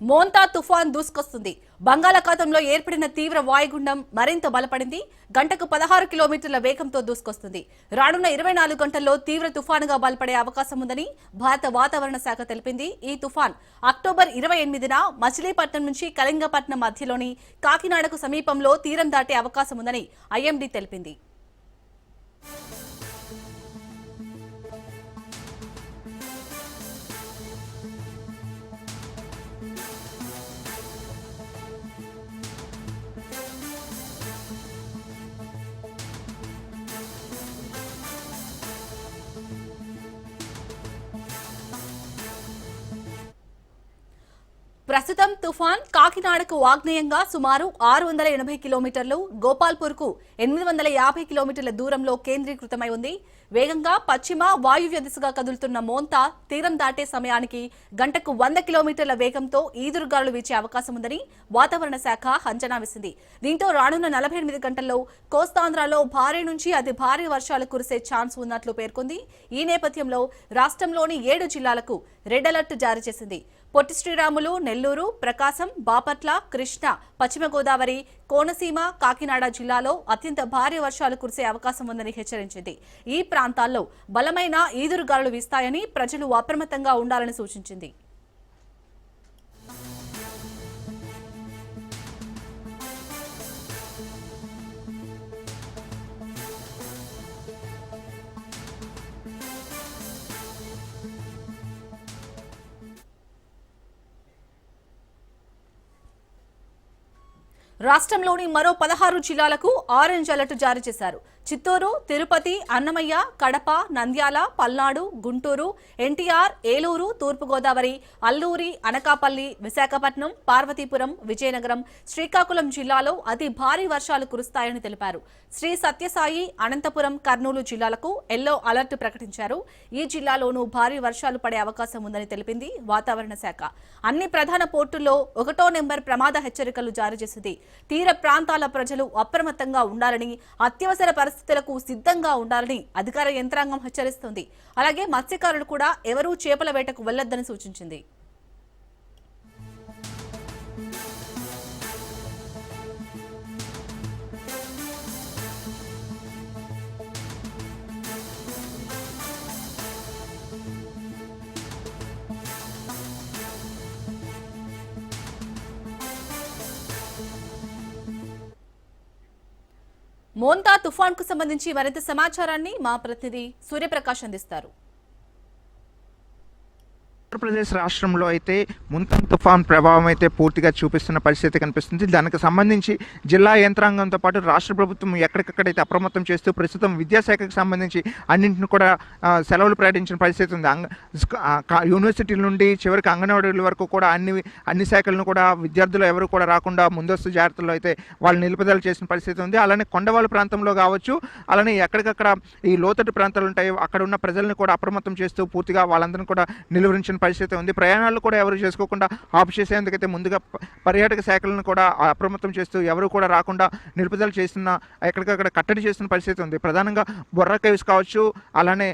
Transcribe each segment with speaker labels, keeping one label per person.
Speaker 1: మోంతా తుఫాన్ దూసుకొస్తుంది. బంగాళాఖాతంలో ఏర్పడిన తీవ్ర వాయుగుండం మరింత బలపడింది. గంటకు 16 కిలోమీటర్ల వేగంతో దూసుకొస్తుంది. రానున్న 24 గంటల్లో తీవ్ర తుఫానుగా బలపడే అవకాశం ఉందని భారత వాతావరణ శాఖ తెలిపింది. ఈ తుఫాన్ అక్టోబర్ 28న మచిలీపట్నం నుంచి కళింగపట్నం మధ్యలోని కాకినాడకు సమీపంలో తీరం దాటే అవకాశం ఉందని ఐఎండీ తెలిపింది. ప్రస్తుతం తుఫాన్ కాకినాడకు వాగ్నేయంగా సుమారు 680 కిలోమీటర్లు, గోపాల్పూర్కు 850 కిలోమీటర్ల దూరంలో కేంద్రీకృతమై ఉంది. వేగంగా పశ్చిమ వాయువ్య దిశగా కదులుతున్న మోంతా తీరం దాటే సమయానికి గంటకు 100 కిలోమీటర్ల వేగంతో ఈదురుగాలులు వీచే అవకాశం ఉందని వాతావరణ శాఖ అంచనా వేసింది. దీంతో రానున్న 48 గంటల్లో కోస్తాంధ్రలో భారీ నుంచి అతి భారీ వర్షాలు కురిసే ఛాన్స్ ఉన్నట్లు పేర్కొంది. ఈ నేపథ్యంలో రాష్ట్రంలోని 7 జిల్లాలకు రెడ్ అలర్ట్ జారీ చేసింది. పొట్టి శ్రీరాములు, నెల్లూరు, ప్రకాశం, బాపట్ల, కృష్ణా, పశ్చిమ గోదావరి, కోనసీమ, కాకినాడ జిల్లాలో అత్యంత భారీ వర్షాలు కురిసే అవకాశం ఉందని హెచ్చరించింది. ఈ ప్రాంతాల్లో బలమైన ఈదురుగాలులు వీస్తాయని ప్రజలు అప్రమత్తంగా ఉండాలని సూచించింది. రాష్ట్రంలోని మరో 16 జిల్లాలకు ఆరెంజ్ అలర్ట్ జారీ చేశారు. చిత్తూరు, తిరుపతి, అన్నమయ్య, కడప, నంద్యాల, పల్నాడు, గుంటూరు, ఎన్టీఆర్, ఏలూరు, తూర్పుగోదావరి, అల్లూరి, అనకాపల్లి, విశాఖపట్నం, పార్వతీపురం, విజయనగరం, శ్రీకాకుళం జిల్లాలో అతి భారీ వర్షాలు కురుస్తాయని తెలిపారు. శ్రీ సత్యసాయి, అనంతపురం, కర్నూలు జిల్లాలకు ఎల్లో అలర్ట్ ప్రకటించారు. ఈ జిల్లాలోనూ భారీ వర్షాలు పడే అవకాశం ఉందని తెలిపింది వాతావరణ శాఖ. అన్ని ప్రధాన పోర్టుల్లో 1వ నెంబర్ ప్రమాద హెచ్చరికలు జారీ చేసింది. తీర ప్రాంతాల ప్రజలు అప్రమత్తంగా ఉండాలని, అత్యవసర పరిస్థితులకు సిద్ధంగా ఉండాలని అధికార యంత్రాంగం హెచ్చరిస్తోంది. అలాగే మత్స్యకారులు కూడా ఎవరూ చేపల వేటకు వెళ్లొద్దని సూచించింది. మోంతా తుఫాన్కు సంబంధించి మరింత సమాచారాన్ని మా ప్రతినిధి సూర్యప్రకాష్ అందిస్తారు.
Speaker 2: ఆంధ్రప్రదేశ్ రాష్ట్రంలో అయితే ముంతాన్ తుఫాన్ ప్రభావం అయితే పూర్తిగా చూపిస్తున్న పరిస్థితి కనిపిస్తుంది. దానికి సంబంధించి జిల్లా యంత్రాంగంతో పాటు రాష్ట్ర ప్రభుత్వం ఎక్కడికక్కడైతే అప్రమత్తం చేస్తూ ప్రస్తుతం విద్యాశాఖకు సంబంధించి అన్నింటిని కూడా సెలవులు ప్రకటించిన పరిస్థితి ఉంది. యూనివర్సిటీల నుండి చివరికి అంగన్వాడీల వరకు కూడా అన్ని శాఖలను కూడా విద్యార్థులు ఎవరు కూడా రాకుండా ముందస్తు జాగ్రత్తలు అయితే వాళ్ళు నిలుపుదల చేసిన పరిస్థితి ఉంది. అలానే కొండవాళ్ళ ప్రాంతంలో కావచ్చు, అలానే ఎక్కడికక్కడ ఈ లోతట్టు ప్రాంతాలు ఉంటాయి అక్కడ ఉన్న ప్రజలను కూడా అప్రమత్తం చేస్తూ పూర్తిగా వాళ్ళందరినీ కూడా నిలువరించిన పరిస్థితి ఉంది. ప్రయాణాలు కూడా ఎవరు చేసుకోకుండా ఆఫ్ చేసేందుకైతే ముందుగా పర్యాటక శాఖలను కూడా అప్రమత్తం చేస్తూ ఎవరు కూడా రాకుండా నిలుపుదల చేస్తున్న ఎక్కడికక్కడ కట్టడి చేస్తున్న పరిస్థితి ఉంది. ప్రధానంగా బొర్రా కేవ్స్ కావచ్చు, అలానే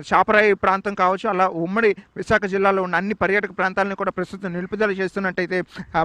Speaker 2: చాపరాయి ప్రాంతం కావచ్చు, అలా ఉమ్మడి విశాఖ జిల్లాలో ఉన్న అన్ని పర్యాటక ప్రాంతాలను కూడా ప్రస్తుతం నిలుపుదల చేస్తున్నట్టయితే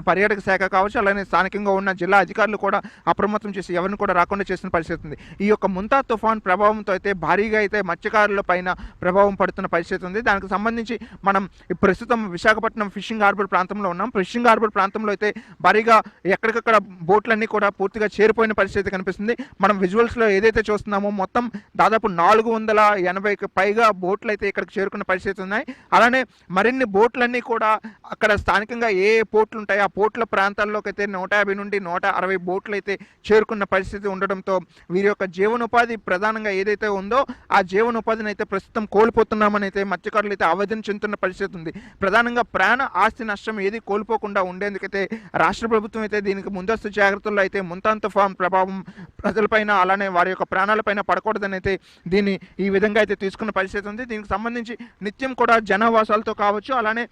Speaker 2: పర్యాటక శాఖ కావచ్చు, అలానే స్థానికంగా ఉన్న జిల్లా అధికారులు కూడా అప్రమత్తం చేసి ఎవరిని కూడా రాకుండా చేస్తున్న పరిస్థితి ఉంది. ఈ యొక్క ముంతా తుఫాన్ ప్రభావంతో అయితే భారీగా అయితే మత్స్యకారుల పైన ప్రభావం పడుతున్న పరిస్థితి ఉంది. దానికి సంబంధించి మనం ప్రస్తుతం విశాఖపట్నం ఫిషింగ్ హార్బర్ ప్రాంతంలో ఉన్నాం. ఫిషింగ్ హార్బర్ ప్రాంతంలో అయితే భారీగా ఎక్కడికక్కడ బోట్లన్నీ కూడా పూర్తిగా చేరిపోయిన పరిస్థితి కనిపిస్తుంది. మనం విజువల్స్లో ఏదైతే చూస్తున్నామో మొత్తం దాదాపు 480కి పైగా బోట్లు అయితే ఇక్కడికి చేరుకున్న పరిస్థితి ఉన్నాయి. అలానే మరిన్ని బోట్లన్నీ కూడా అక్కడ స్థానికంగా ఏ పోర్ట్లు ఉంటాయో ఆ పోర్ట్ల ప్రాంతాల్లోకి అయితే 150 నుండి 160 బోట్లు అయితే చేరుకున్న పరిస్థితి ఉండడంతో వీరి యొక్క జీవనోపాధి ప్రధానంగా ఏదైతే ఉందో ఆ జీవనోపాధిని అయితే ప్రస్తుతం కోల్పోతున్నామని అయితే మత్స్యకారులు అయితే ఆవేదన చెందుతున్న పరిస్థితి ఉంది. ప్రధానంగా ప్రాణ ఆస్తి నష్టం ఏది కోల్పోకుండా ఉండేందుకైతే రాష్ట్ర ప్రభుత్వం అయితే దీనికి ముందస్తు జాగ్రత్తల్లో అయితే ముంతాన్ తుఫాన్ ప్రభావం ప్రజలపైన అలానే వారి యొక్క ప్రాణాలపైన పడకూడదని అయితే దీన్ని ఈ విధంగా అయితే తీసుకున్న పరిస్థితి ఉంది. దీనికి సంబంధించి నిత్యం కూడా జనవాసాలతో కావచ్చు, అలానే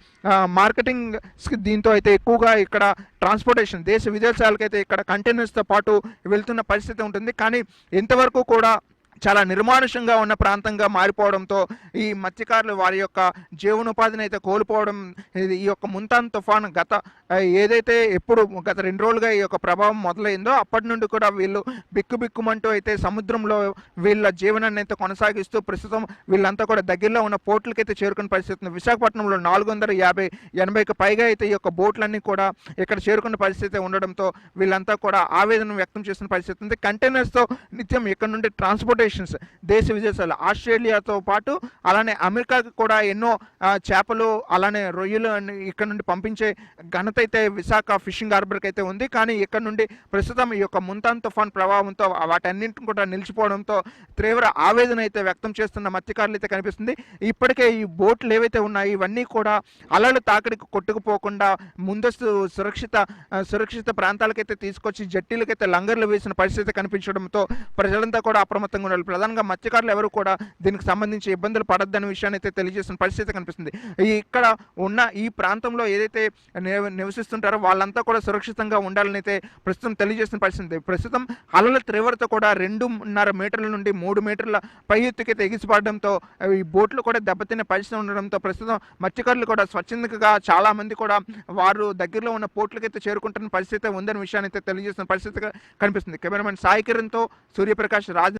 Speaker 2: మార్కెటింగ్ దీంతో అయితే ఎక్కువగా ఇక్కడ ట్రాన్స్పోర్టేషన్ దేశ విదేశాలకైతే ఇక్కడ కంటైనర్స్తో పాటు వెళ్తున్న పరిస్థితి ఉంటుంది. కానీ ఎంతవరకు కూడా చాలా నిర్మానుషంగా ఉన్న ప్రాంతంగా మారిపోవడంతో ఈ మత్స్యకారులు వారి యొక్క జీవనోపాధిని అయితే కోల్పోవడం, ఈ యొక్క ముంతాన్ తుఫాన్ ఏదైతే ఎప్పుడు గత 2 రోజులుగా ఈ యొక్క ప్రభావం మొదలైందో అప్పటి నుండి కూడా వీళ్ళు బిక్కుబిక్కుమంటూ అయితే సముద్రంలో వీళ్ళ జీవనాన్ని అయితే కొనసాగిస్తూ ప్రస్తుతం వీళ్ళంతా కూడా దగ్గరలో ఉన్న పోర్టులకైతే చేరుకున్న పరిస్థితి ఉంది. విశాఖపట్నంలో 480-80కి పైగా అయితే ఈ యొక్క బోట్లన్నీ కూడా ఇక్కడ చేరుకున్న పరిస్థితి ఉండడంతో వీళ్ళంతా కూడా ఆవేదన వ్యక్తం చేస్తున్న పరిస్థితి ఉంది. కంటైనర్స్తో నిత్యం ఇక్కడ నుండి ట్రాన్స్పోర్టేషన్స్ దేశ విదేశాలు ఆస్ట్రేలియాతో పాటు అలానే అమెరికాకి కూడా ఎన్నో చేపలు అలానే రొయ్యలు ఇక్కడ నుండి పంపించే ఘనత అయితే విశాఖ ఫిషింగ్ హార్బర్కి అయితే ఉంది. కానీ ఇక్కడ నుండి ప్రస్తుతం ఈ యొక్క ముంతాన్ తుఫాన్ ప్రభావంతో వాటన్నింటిని కూడా నిలిచిపోవడంతో తీవ్ర ఆవేదన అయితే వ్యక్తం చేస్తున్న మత్స్యకారులు అయితే కనిపిస్తుంది. ఇప్పటికే ఈ బోట్లు ఏవైతే ఉన్నాయో ఇవన్నీ కూడా అలలు తాకిడికి కొట్టుకుపోకుండా ముందస్తు సురక్షిత ప్రాంతాలకైతే తీసుకొచ్చి జట్టీలకైతే లంగర్లు వేసిన పరిస్థితి కనిపించడంతో ప్రజలంతా కూడా అప్రమత్తంగా ఉండాలి. ప్రధానంగా మత్స్యకారులు ఎవరు కూడా దీనికి సంబంధించి ఇబ్బందులు పడద్దనే విషయాన్ని అయితే తెలియజేస్తున్న పరిస్థితి కనిపిస్తుంది. ఇక్కడ ఉన్న ఈ ప్రాంతంలో ఏదైతే నివసిస్తుంటారో వాళ్ళంతా కూడా సురక్షితంగా ఉండాలని అయితే ప్రస్తుతం తెలియజేస్తున్న పరిస్థితి. ప్రస్తుతం అలల తీవ్రత కూడా 2.5 మీటర్ల నుండి 3 మీటర్ల పై ఎత్తుకైతే ఎగిసిపడడంతో ఈ బోట్లు కూడా దెబ్బతినే పరిస్థితి ఉండడంతో ప్రస్తుతం మత్స్యకారులు కూడా స్వచ్ఛందంగా చాలా మంది కూడా వారు దగ్గరలో ఉన్న పోర్టులకైతే చేరుకుంటున్న పరిస్థితి ఉందనే విషయాన్ని అయితే తెలియజేస్తున్న పరిస్థితి కనిపిస్తుంది. కెమెరామెన్ సాయి కిరణ్తో సూర్యప్రకాష్ రాజ్.